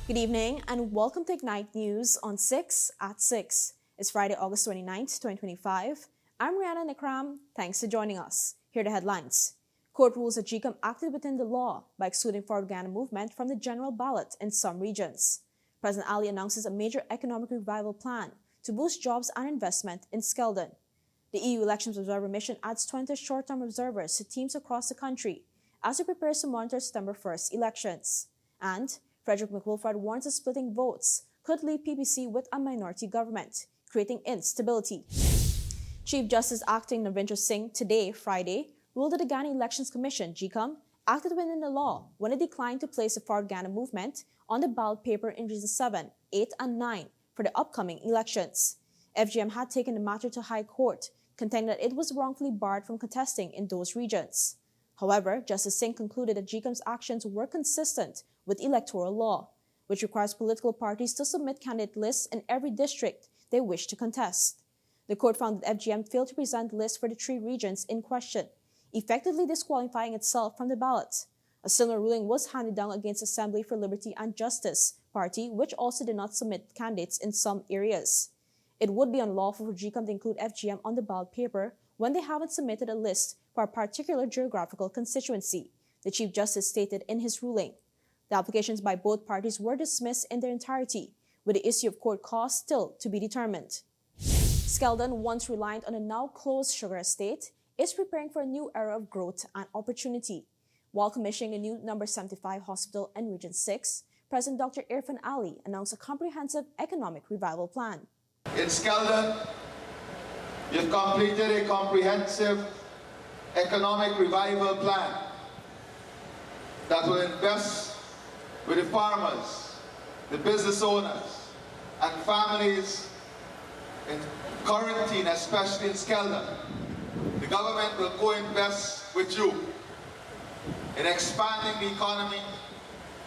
Good evening and welcome to Ignite News on 6 at 6. It's Friday, August 29th, 2025. I'm Rihanna Nikram. Thanks for joining us. Here are the headlines. Court rules that GCOM acted within the law by excluding forward Ghana movement from the general ballot in some regions. President Ali announces a major economic revival plan to boost jobs and investment in Skeldon. The EU Elections Observer Mission adds 20 short-term observers to teams across the country as it prepares to monitor September 1st elections. And McWilfred warns that splitting votes could leave PPC with a minority government, creating instability. Chief Justice Acting Navindra Singh today, Friday, ruled that the Ghana Elections Commission, GCOM, acted within the law when it declined to place the Forward Ghana movement on the ballot paper in regions 7, 8, and 9 for the upcoming elections. FGM had taken the matter to High Court, contending that it was wrongfully barred from contesting in those regions. However, Justice Singh concluded that GCOM's actions were consistent with electoral law, which requires political parties to submit candidate lists in every district they wish to contest. The court found that FGM failed to present lists for the 3 regions in question, effectively disqualifying itself from the ballot. A similar ruling was handed down against Assembly for Liberty and Justice Party, which also did not submit candidates in some areas. It would be unlawful for GCOM to include FGM on the ballot paper when they haven't submitted a list for a particular geographical constituency, the Chief Justice stated in his ruling. The applications by both parties were dismissed in their entirety, with the issue of court costs still to be determined. Skeldon, once reliant on a now-closed sugar estate, is preparing for a new era of growth and opportunity. While commissioning a new No. 75 hospital in Region 6, President Dr. Irfan Ali announced a comprehensive economic revival plan. In Skeldon, you've completed a comprehensive economic revival plan that will invest with the farmers, the business owners, and families in quarantine, especially in Skeldon. The government will co-invest with you in expanding the economy,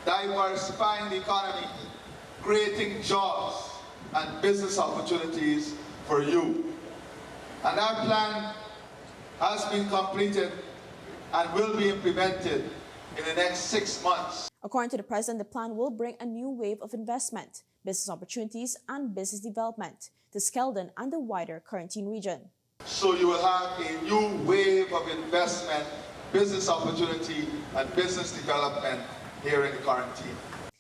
diversifying the economy, creating jobs and business opportunities for you. And that plan has been completed and will be implemented in the next 6 months. According to the president, the plan will bring a new wave of investment, business opportunities, and business development to Skeldon and the wider quarantine region. So you will have a new wave of investment, business opportunity, and business development here in the quarantine.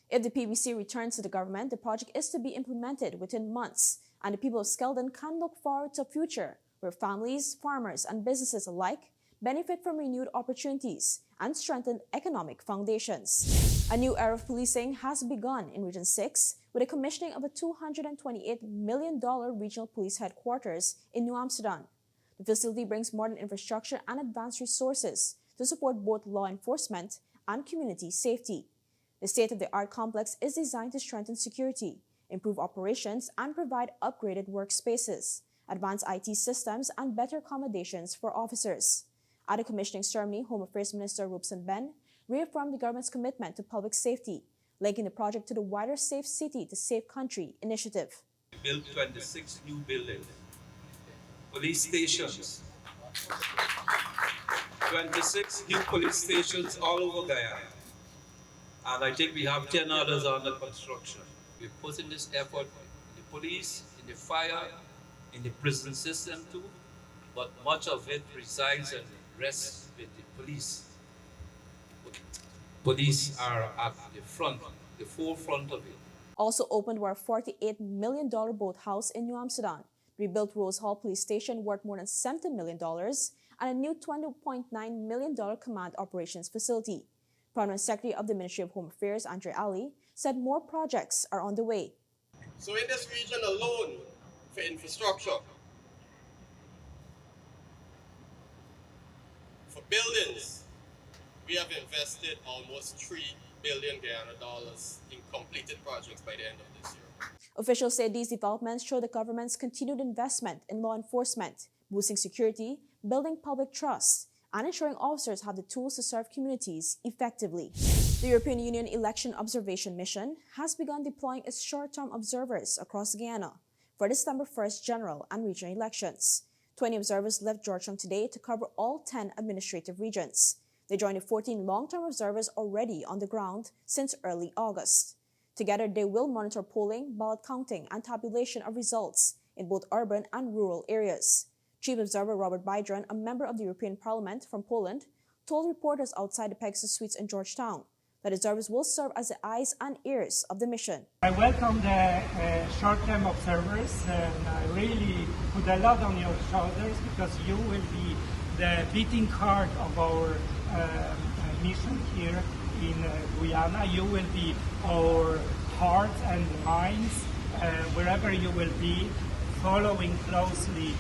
If the PBC returns to the government, the project is to be implemented within months, and the people of Skeldon can look forward to a future where families, farmers, and businesses alike benefit from renewed opportunities and strengthened economic foundations. A new era of policing has begun in Region 6 with the commissioning of a $228 million regional police headquarters in New Amsterdam. The facility brings modern infrastructure and advanced resources to support both law enforcement and community safety. The state-of-the-art complex is designed to strengthen security, improve operations, and provide upgraded workspaces, advanced IT systems, and better accommodations for officers. At the commissioning ceremony, Home Affairs Minister Robson Ben reaffirmed the government's commitment to public safety, linking the project to the wider Safe City to Safe Country initiative. We built 26 new buildings, police stations, 26 new police stations all over Guyana. And I think we have 10 others under construction. We're putting this effort in the police, in the fire, in the prison system too, but much of it resides and rests with the police. Police are at the forefront of it. Also opened were a $48 million boathouse in New Amsterdam, rebuilt Rose Hall Police Station worth more than $70 million, and a new $20.9 million command operations facility. Permanent Secretary of the Ministry of Home Affairs, Andre Ali, said more projects are on the way. So in this region alone, for infrastructure, for buildings, we have invested almost $3 billion in completed projects by the end of this year. Officials say these developments show the government's continued investment in law enforcement, boosting security, building public trust, and ensuring officers have the tools to serve communities effectively. The European Union Election Observation Mission has begun deploying its short-term observers across Guyana for the December 1st general and regional elections. 20 observers left Georgetown today to cover all 10 administrative regions. They joined the 14 long-term observers already on the ground since early August. Together, they will monitor polling, ballot counting, and tabulation of results in both urban and rural areas. Chief Observer Robert Biedron, a member of the European Parliament from Poland, told reporters outside the Pegasus Suites in Georgetown that observers will serve as the eyes and ears of the mission. I welcome the short-term observers, and I really put a lot on your shoulders because you will be the beating heart of our mission here in Guyana. You will be our hearts and minds wherever you will be, following closely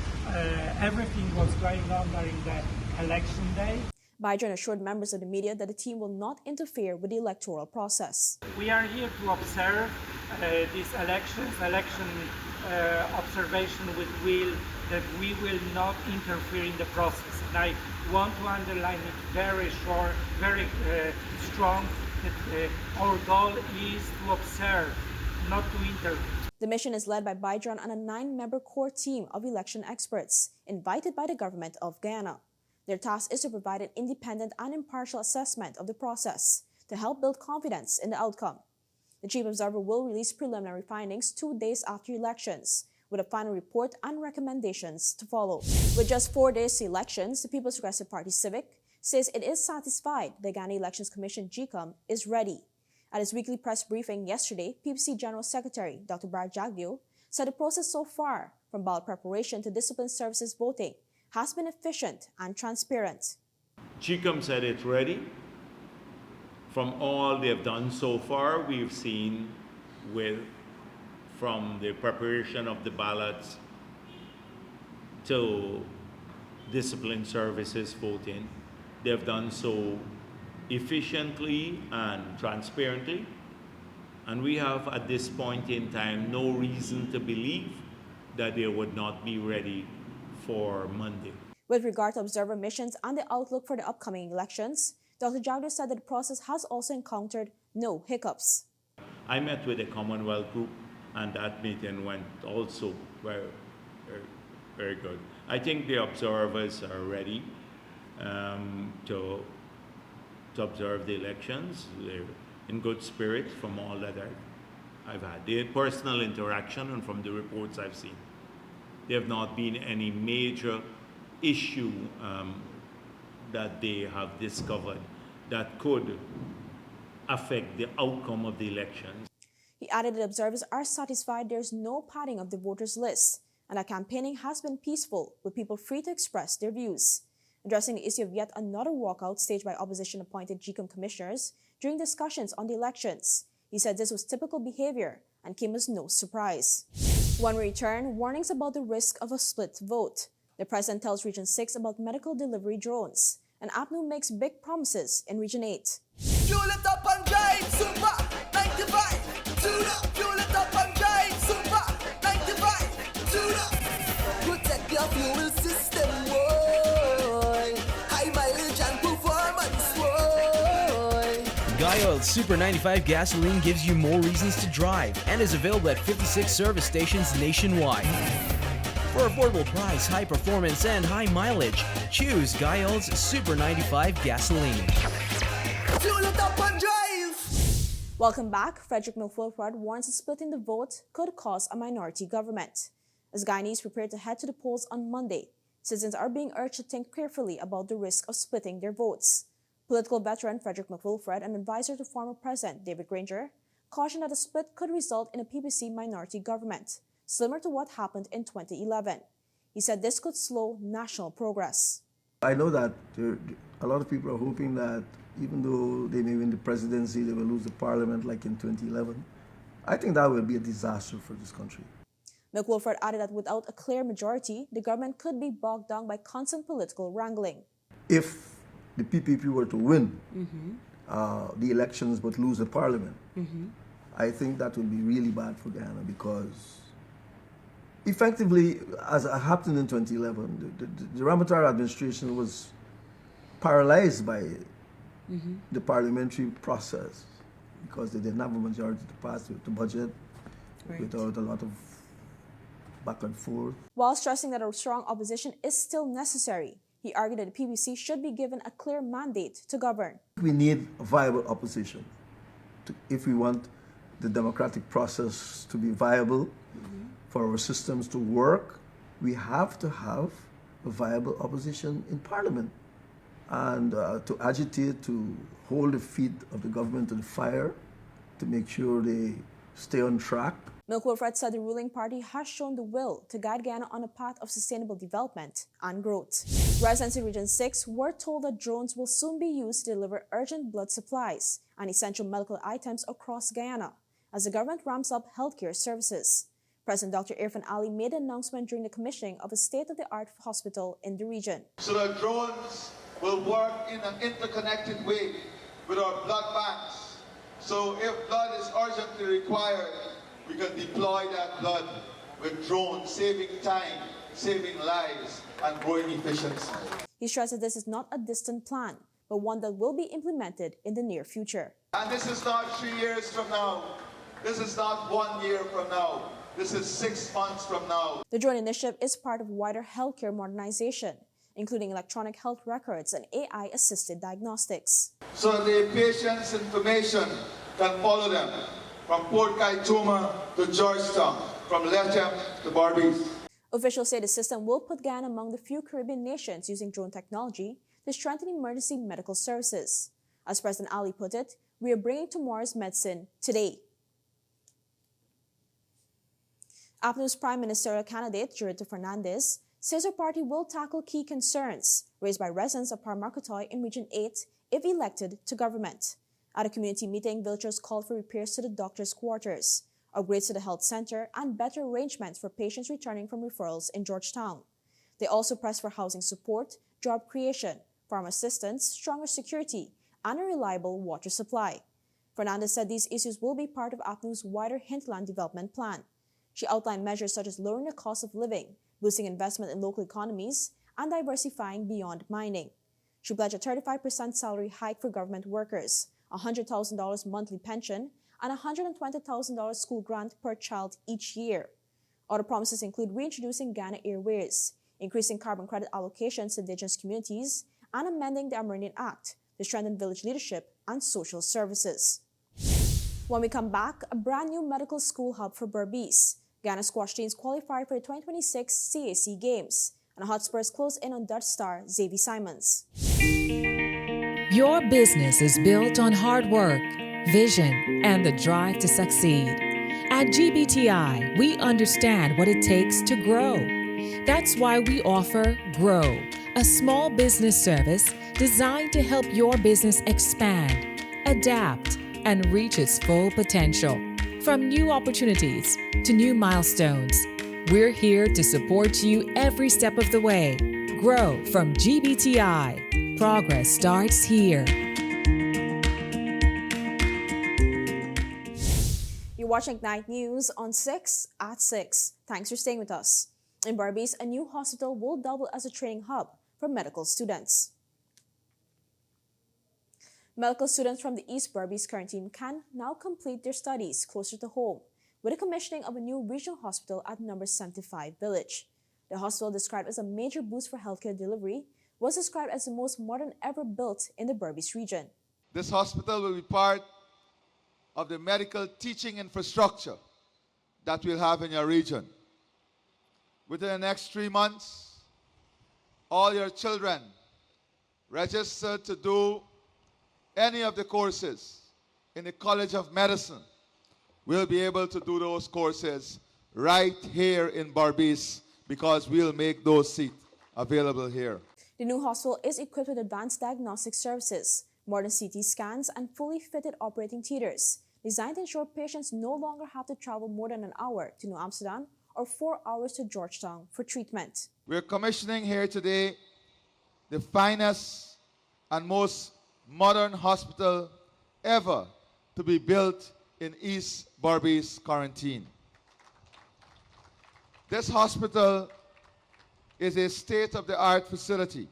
everything what's going on during the election day. Biedron assured members of the media that the team will not interfere with the electoral process. We are here to observe these election observation with will that we will not interfere in the process. And I want to underline it very strong that our goal is to observe, not to intervene. The mission is led by Biedron and a 9-member core team of election experts invited by the government of Guyana. Their task is to provide an independent and impartial assessment of the process to help build confidence in the outcome. The chief observer will release preliminary findings 2 days after elections, with a final report and recommendations to follow. With just 4 days to elections, the People's Progressive Party Civic says it is satisfied the Ghana Elections Commission GECOM is ready. At his weekly press briefing yesterday, PPC General Secretary Dr. Brad Jagdeo said the process so far, from ballot preparation to discipline services voting, has been efficient and transparent. GECOM said it's ready. From all they've done so far, we've seen from the preparation of the ballots to discipline services voting, they've done so efficiently and transparently. And we have, at this point in time, no reason to believe that they would not be ready for Monday. With regard to observer missions and the outlook for the upcoming elections, Dr. Jagdeo said that the process has also encountered no hiccups. I met with the Commonwealth group, and that meeting went also very good. I think the observers are ready to observe the elections. They're in good spirit from all that I've had. They had personal interaction, and from the reports I've seen, there have not been any major issue that they have discovered that could affect the outcome of the elections. He added that observers are satisfied there is no padding of the voters' list and that campaigning has been peaceful, with people free to express their views. Addressing the issue of yet another walkout staged by opposition-appointed GECOM commissioners during discussions on the elections, he said this was typical behavior and came as no surprise. When we return, warnings about the risk of a split vote. The president tells Region 6 about medical delivery drones, and APNU makes big promises in Region 8. Fuel it up and drive, super 95 to the fuel it up and drive, super 95 to the protect your fuel system, boy. High mileage and performance, boy. Guyola's Super 95 gasoline gives you more reasons to drive and is available at 56 service stations nationwide. For affordable price, high performance, and high mileage, choose Guyola's Super 95 gasoline. Fuel it up and drive! Welcome back. Frederick McWilfred warns that splitting the vote could cause a minority government. As Guyanese prepare to head to the polls on Monday, citizens are being urged to think carefully about the risk of splitting their votes. Political veteran Frederick McWilfred and advisor to former President David Granger cautioned that a split could result in a PPC minority government, similar to what happened in 2011. He said this could slow national progress. I know that a lot of people are hoping that even though they may win the presidency, they will lose the parliament like in 2011. I think that will be a disaster for this country. McWilfred added that without a clear majority, the government could be bogged down by constant political wrangling. If the PPP were to win the elections but lose the parliament, I think that would be really bad for Guyana, because effectively, as happened in 2011, the Ramatar administration was paralyzed by the parliamentary process because they didn't have a majority to pass with the budget without a lot of back and forth. While stressing that a strong opposition is still necessary, he argued that the PPC should be given a clear mandate to govern. We need a viable opposition if we want the democratic process to be viable, for our systems to work, we have to have a viable opposition in Parliament. And to agitate, to hold the feet of the government to the fire, to make sure they stay on track. McWilfred said the ruling party has shown the will to guide Guyana on a path of sustainable development and growth. Residents in Region 6 were told that drones will soon be used to deliver urgent blood supplies and essential medical items across Guyana as the government ramps up healthcare services. President Dr. Irfan Ali made an announcement during the commissioning of a state-of-the-art hospital in the region. So that drones will work in an interconnected way with our blood banks. So if blood is urgently required, we can deploy that blood with drones, saving time, saving lives, and growing efficiency. He stressed that this is not a distant plan, but one that will be implemented in the near future. And this is not 3 years from now. This is not 1 year from now. This is 6 months from now. The drone initiative is part of wider healthcare modernization, including electronic health records and AI-assisted diagnostics. So the patient's information can follow them from Port Kaituma to Georgetown, from Lethem to Barbados. Officials say the system will put Guyana among the few Caribbean nations using drone technology to strengthen emergency medical services. As President Ali put it, we are bringing tomorrow's medicine today. APNU's Prime Ministerial candidate, Jurito Fernandez, says her party will tackle key concerns raised by residents of Parmarcotoy in Region 8 if elected to government. At a community meeting, villagers called for repairs to the doctor's quarters, upgrades to the health center, and better arrangements for patients returning from referrals in Georgetown. They also pressed for housing support, job creation, farm assistance, stronger security, and a reliable water supply. Fernandez said these issues will be part of APNU's wider hinterland development plan. She outlined measures such as lowering the cost of living, boosting investment in local economies, and diversifying beyond mining. She pledged a 35% salary hike for government workers, $100,000 monthly pension, and $120,000 school grant per child each year. Other promises include reintroducing Ghana Airways, increasing carbon credit allocations to indigenous communities, and amending the Amerindian Act to strengthen village leadership and social services. When we come back, a brand new medical school hub for Berbice. Ghana squash teams qualify for the 2026 CAC Games, and Hotspurs close in on Dutch star Xavi Simons. Your business is built on hard work, vision, and the drive to succeed. At GBTI, we understand what it takes to grow. That's why we offer Grow, a small business service designed to help your business expand, adapt, and reach its full potential. From new opportunities to new milestones, we're here to support you every step of the way. Grow from GBTI. Progress starts here. You're watching Night News on 6 at 6. Thanks for staying with us. In Barbados, a new hospital will double as a training hub for medical students. Medical students from the East Berbice quarantine can now complete their studies closer to home with the commissioning of a new regional hospital at number 75 Village. The hospital, described as a major boost for healthcare delivery, was described as the most modern ever built in the Berbice region. This hospital will be part of the medical teaching infrastructure that we'll have in your region. Within the next 3 months, all your children registered to do any of the courses in the College of Medicine will be able to do those courses right here in Berbice because we'll make those seats available here. The new hospital is equipped with advanced diagnostic services, modern CT scans, and fully fitted operating theaters, designed to ensure patients no longer have to travel more than an hour to New Amsterdam or 4 hours to Georgetown for treatment. We're commissioning here today the finest and most modern hospital ever to be built in East Berbice quarantine. This hospital is a state-of-the-art facility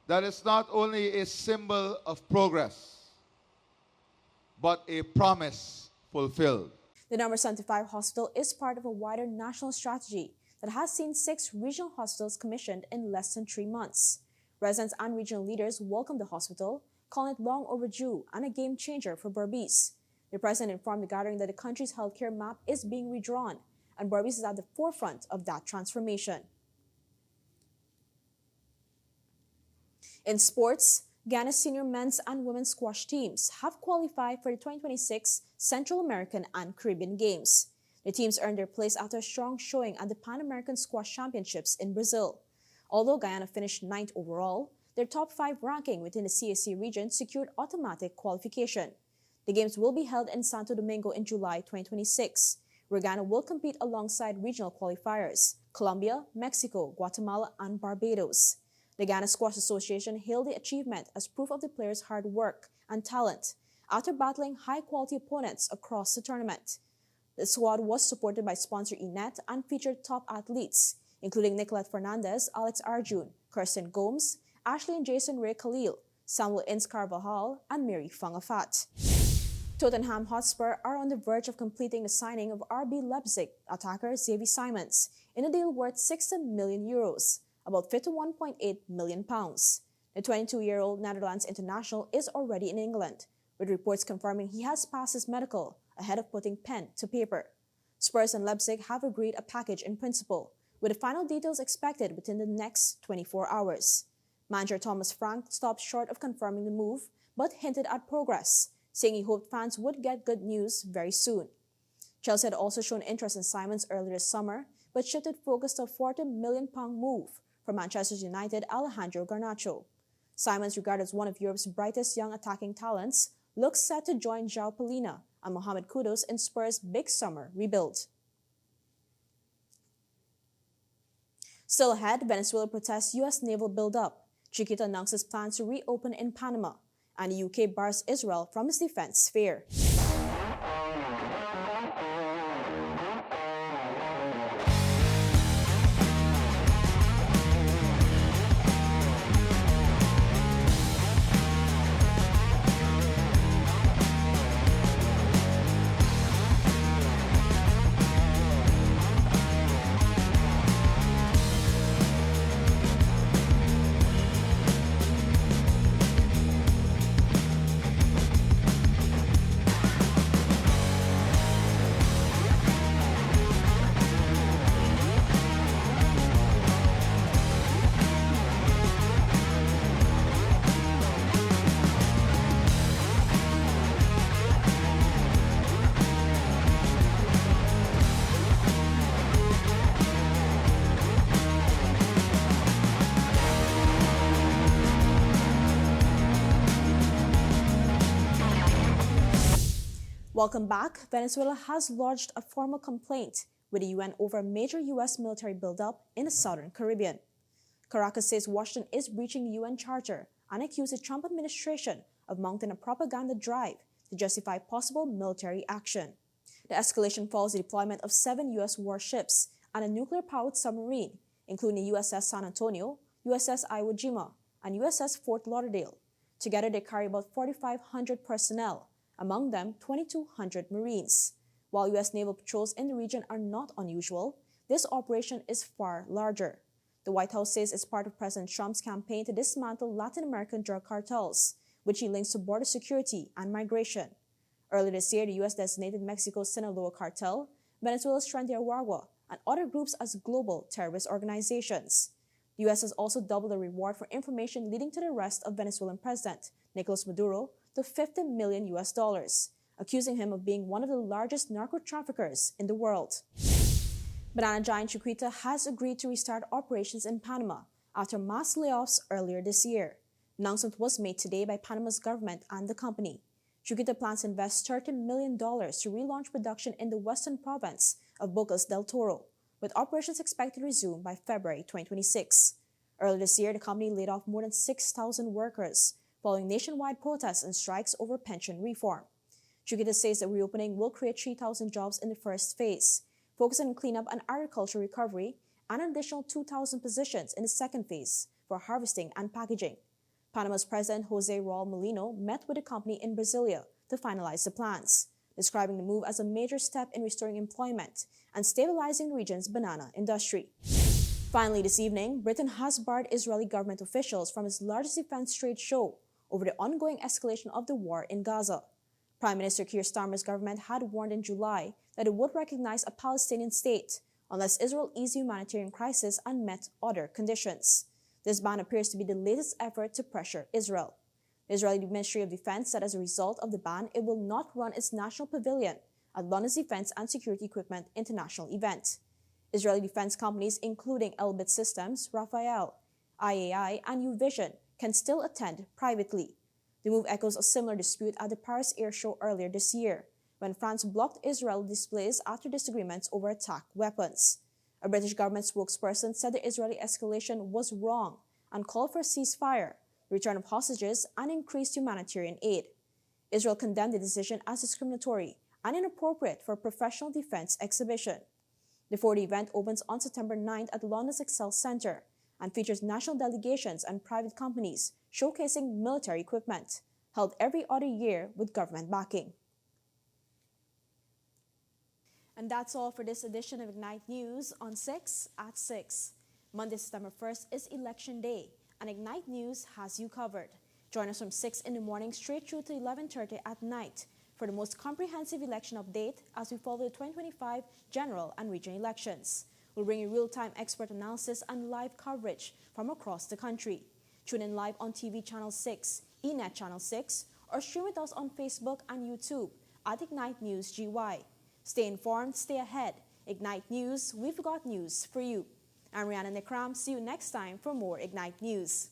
that is not only a symbol of progress, but a promise fulfilled. The number 75 hospital is part of a wider national strategy that has seen 6 regional hospitals commissioned in less than 3 months. Residents and regional leaders welcomed the hospital, calling it long overdue and a game changer for Berbice. The president informed the gathering that the country's healthcare map is being redrawn, and Barbados is at the forefront of that transformation. In sports, Ghana's senior men's and women's squash teams have qualified for the 2026 Central American and Caribbean Games. The teams earned their place after a strong showing at the Pan American Squash Championships in Brazil. Although Guyana finished 9th overall, their top 5 ranking within the CAC region secured automatic qualification. The games will be held in Santo Domingo in July 2026, where Ghana will compete alongside regional qualifiers Colombia, Mexico, Guatemala, and Barbados. The Ghana Squash Association hailed the achievement as proof of the players' hard work and talent after battling high-quality opponents across the tournament. The squad was supported by sponsor Enet and featured top athletes, including Nicolette Fernandez, Alex Arjun, Kirsten Gomes, Ashley and Jason Ray Khalil, Samuel Ince Carvajal, and Mary Fangafat. Tottenham Hotspur are on the verge of completing the signing of RB Leipzig attacker Xavi Simons in a deal worth €60 million, about £51.8 million. The 22-year-old Netherlands international is already in England, with reports confirming he has passed his medical ahead of putting pen to paper. Spurs and Leipzig have agreed a package in principle, with the final details expected within the next 24 hours. Manager Thomas Frank stopped short of confirming the move, but hinted at progress, saying he hoped fans would get good news very soon. Chelsea had also shown interest in Simons earlier this summer, but shifted focus to a £40 million move for Manchester United Alejandro Garnacho. Simons, regarded as one of Europe's brightest young attacking talents, looks set to join João Palhinha and Mohamed Kudus in Spurs' big summer rebuild. Still ahead, Venezuela protests U.S. naval buildup. Chiquita announces plans to reopen in Panama, and the UK bars Israel from its defense sphere. Welcome back. Venezuela has lodged a formal complaint with the UN over a major U.S. military buildup in the southern Caribbean. Caracas says Washington is breaching the UN Charter and accused the Trump administration of mounting a propaganda drive to justify possible military action. The escalation follows the deployment of 7 U.S. warships and a nuclear-powered submarine, including the USS San Antonio, USS Iwo Jima, and USS Fort Lauderdale. Together, they carry about 4,500 personnel, among them 2,200 Marines. While U.S. naval patrols in the region are not unusual, this operation is far larger. The White House says it's part of President Trump's campaign to dismantle Latin American drug cartels, which he links to border security and migration. Earlier this year, the U.S. designated Mexico's Sinaloa cartel, Venezuela's Tren de Aragua, and other groups as global terrorist organizations. The U.S. has also doubled the reward for information leading to the arrest of Venezuelan President Nicolas Maduro to $50 million, accusing him of being one of the largest narco-traffickers in the world. Banana giant Chiquita has agreed to restart operations in Panama after mass layoffs earlier this year. The announcement was made today by Panama's government and the company. Chiquita plans to invest $30 million to relaunch production in the western province of Bocas del Toro, with operations expected to resume by February 2026. Earlier this year, the company laid off more than 6,000 workers, following nationwide protests and strikes over pension reform. Chiquita says the reopening will create 3,000 jobs in the first phase, focusing on cleanup and agriculture recovery, and an additional 2,000 positions in the second phase for harvesting and packaging. Panama's President Jose Raul Molino met with the company in Brasilia to finalize the plans, describing the move as a major step in restoring employment and stabilizing the region's banana industry. Finally, this evening, Britain has barred Israeli government officials from its largest defense trade show over the ongoing escalation of the war in Gaza. Prime Minister Keir Starmer's government had warned in July that it would recognize a Palestinian state unless Israel eased the humanitarian crisis and met other conditions. This ban appears to be the latest effort to pressure Israel. The Israeli Ministry of Defense said as a result of the ban, it will not run its national pavilion at London's Defense and Security Equipment International event. Israeli defense companies including Elbit Systems, Rafael, IAI, and Uvision can still attend privately. The move echoes a similar dispute at the Paris Air Show earlier this year, when France blocked Israeli displays after disagreements over attack weapons. A British government spokesperson said the Israeli escalation was wrong and called for a ceasefire, return of hostages, and increased humanitarian aid. Israel condemned the decision as discriminatory and inappropriate for a professional defense exhibition. The 4-day event opens on September 9th at London's Excel Centre and features national delegations and private companies showcasing military equipment, held every other year with government backing. And that's all for this edition of Ignite News on 6 at 6. Monday, September 1st is Election Day, and Ignite News has you covered. Join us from 6 in the morning straight through to 11:30 at night for the most comprehensive election update as we follow the 2025 general and regional elections. We'll bring you real-time expert analysis and live coverage from across the country. Tune in live on TV Channel 6, eNet Channel 6, or stream with us on Facebook and YouTube at Ignite News GY. Stay informed, stay ahead. Ignite News, we've got news for you. I'm Rihanna Nekram. See you next time for more Ignite News.